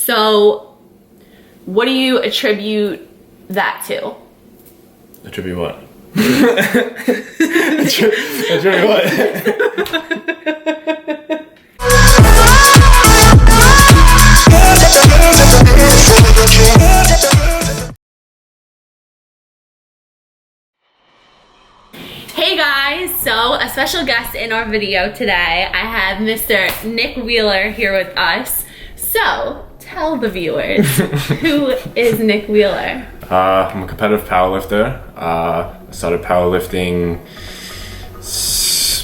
So what do you attribute that to? Attribute what? Attribute what? Hey guys, so a special guest in our video today. I have Mr. Nick Wheeler here with us. So tell the viewers, who is Nick Wheeler? I'm a competitive powerlifter. I started powerlifting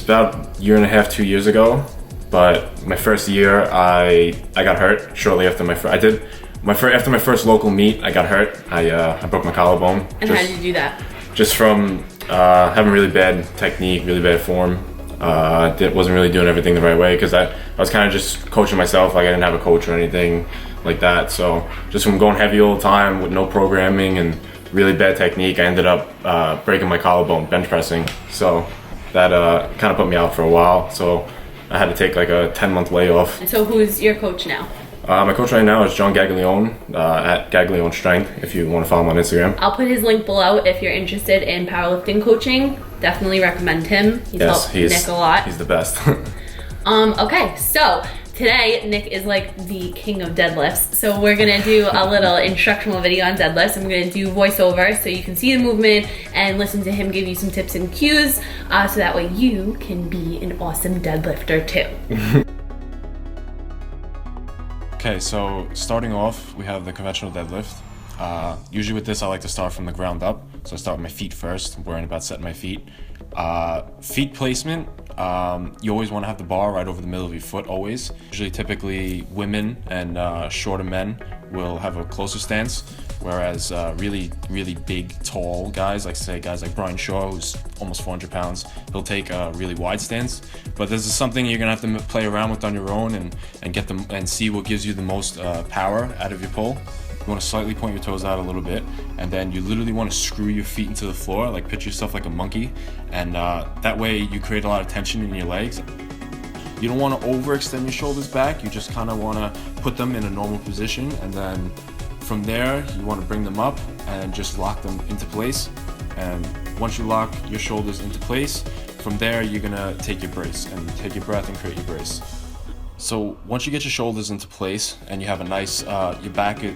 about a year and a half, 2 years ago. But my first year, I got hurt shortly after after my first local meet. I got hurt. I broke my collarbone. And how did you do that? Just from having really bad technique, really bad form. Wasn't really doing everything the right way because I was kind of just coaching myself. Like I didn't have a coach or anything like that. So just from going heavy all the time with no programming and really bad technique, I ended up breaking my collarbone bench pressing. So that kind of put me out for a while. So I had to take like a 10-month layoff. And so who's your coach now? My coach right now is Gaglione at Gaglione Strength, if you want to follow him on Instagram. I'll put his link below if you're interested in powerlifting coaching. Definitely recommend him. He's helped Nick a lot. He's the best. Okay, so today Nick is like the king of deadlifts. So we're gonna do a little instructional video on deadlifts. I'm gonna do voiceover so you can see the movement and listen to him give you some tips and cues so that way you can be an awesome deadlifter too. Okay, so starting off, we have the conventional deadlift. Usually with this, I like to start from the ground up. So I start with my feet first, worrying about setting my feet. Feet placement, you always want to have the bar right over the middle of your foot, always. Usually, typically, women and shorter men will have a closer stance, whereas really big, tall guys, like say guys like Brian Shaw, who's almost 400 pounds, he'll take a really wide stance. But this is something you're gonna have to play around with on your own and get them and see what gives you the most power out of your pull. You want to slightly point your toes out a little bit, and then you literally want to screw your feet into the floor, like picture yourself like a monkey, and that way you create a lot of tension in your legs. You don't want to overextend your shoulders back, you just kind of want to put them in a normal position, and then from there you want to bring them up and just lock them into place. And once you lock your shoulders into place, from there you're going to take your brace and take your breath and create your brace. So once you get your shoulders into place and you have a nice, your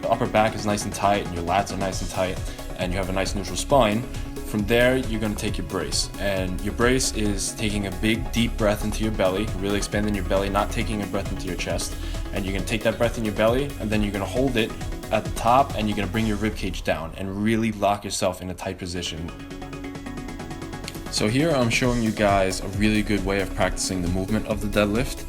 upper back is nice and tight and your lats are nice and tight and you have a nice neutral spine, from there you're going to take your brace. And your brace is taking a big deep breath into your belly, really expanding your belly, not taking a breath into your chest. And you're going to take that breath in your belly and then you're going to hold it at the top and you're going to bring your rib cage down and really lock yourself in a tight position. So here I'm showing you guys a really good way of practicing the movement of the deadlift.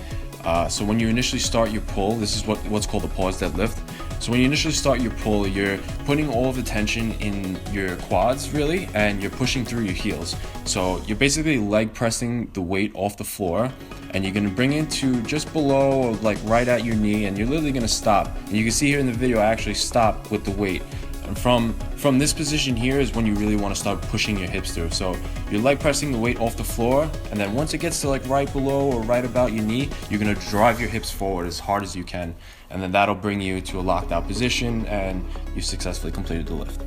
So when you initially start your pull, this is what's called a pause deadlift. So when you initially start your pull, you're putting all of the tension in your quads really, and you're pushing through your heels. So you're basically leg pressing the weight off the floor, and you're gonna bring it to just below or like right at your knee, and you're literally gonna stop. And you can see here in the video, I actually stop with the weight. And from this position here is when you really want to start pushing your hips through. So you're leg pressing the weight off the floor, and then once it gets to like right below or right about your knee, you're going to drive your hips forward as hard as you can. And then that'll bring you to a locked out position and you've successfully completed the lift.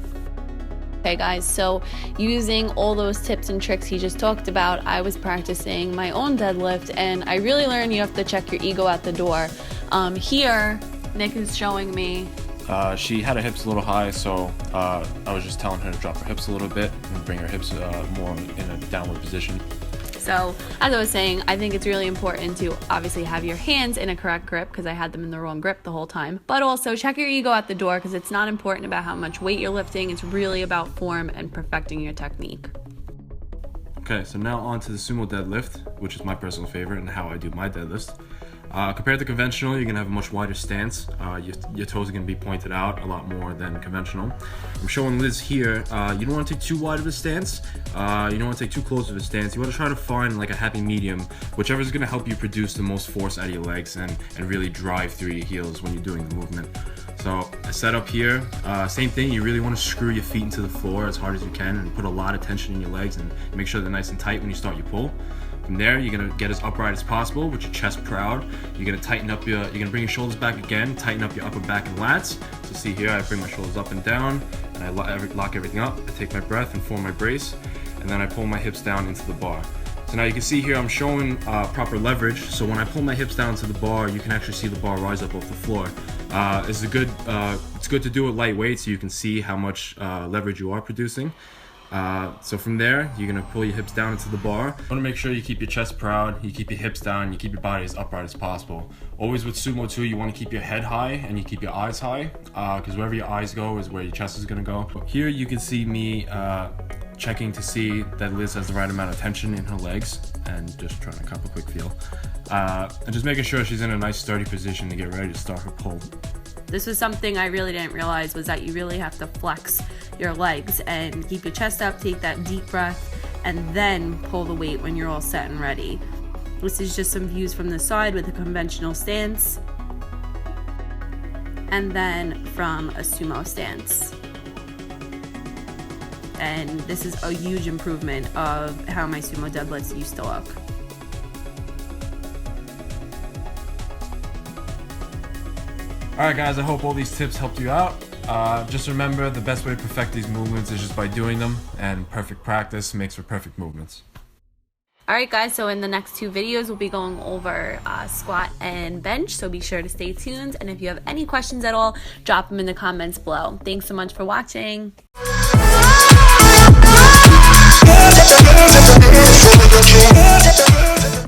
Okay guys, so using all those tips and tricks he just talked about, I was practicing my own deadlift and I really learned you have to check your ego at the door. Here, Nick is showing me she had her hips a little high, so I was just telling her to drop her hips a little bit and bring her hips more in a downward position. So, as I was saying, I think it's really important to obviously have your hands in a correct grip because I had them in the wrong grip the whole time. But also check your ego at the door because it's not important about how much weight you're lifting. It's really about form and perfecting your technique. Okay, so now on to the Sumo Deadlift, which is my personal favorite and how I do my deadlifts. Compared to conventional, you're going to have a much wider stance. Your toes are going to be pointed out a lot more than conventional. I'm showing Liz here. You don't want to take too wide of a stance. You don't want to take too close of a stance. You want to try to find like a happy medium, whichever is going to help you produce the most force out of your legs and really drive through your heels when you're doing the movement. So I set up here, same thing, you really want to screw your feet into the floor as hard as you can and put a lot of tension in your legs and make sure they're nice and tight when you start your pull. From there, you're gonna get as upright as possible with your chest proud. You're gonna tighten up you're gonna bring your shoulders back again, tighten up your upper back and lats. So see here, I bring my shoulders up and down, and I lock everything up. I take my breath and form my brace, and then I pull my hips down into the bar. So now you can see here I'm showing proper leverage. So when I pull my hips down to the bar, you can actually see the bar rise up off the floor. It's good to do it lightweight so you can see how much leverage you are producing. So from there, you're gonna pull your hips down into the bar. You wanna make sure you keep your chest proud, you keep your hips down, you keep your body as upright as possible. Always with sumo too, you wanna keep your head high and you keep your eyes high, because wherever your eyes go is where your chest is gonna go. Here you can see me checking to see that Liz has the right amount of tension in her legs, and just trying to cup a quick feel. And just making sure she's in a nice sturdy position to get ready to start her pull. This was something I really didn't realize, was that you really have to flex your legs and keep your chest up, take that deep breath, and then pull the weight when you're all set and ready. This is just some views from the side with a conventional stance, and then from a sumo stance. And this is a huge improvement of how my sumo deadlifts used to look. Alright guys, I hope all these tips helped you out. Just remember, the best way to perfect these movements is just by doing them, and perfect practice makes for perfect movements. Alright guys, so in the next 2 videos we'll be going over squat and bench, so be sure to stay tuned, and if you have any questions at all, drop them in the comments below. Thanks so much for watching. Get your hands up in the air,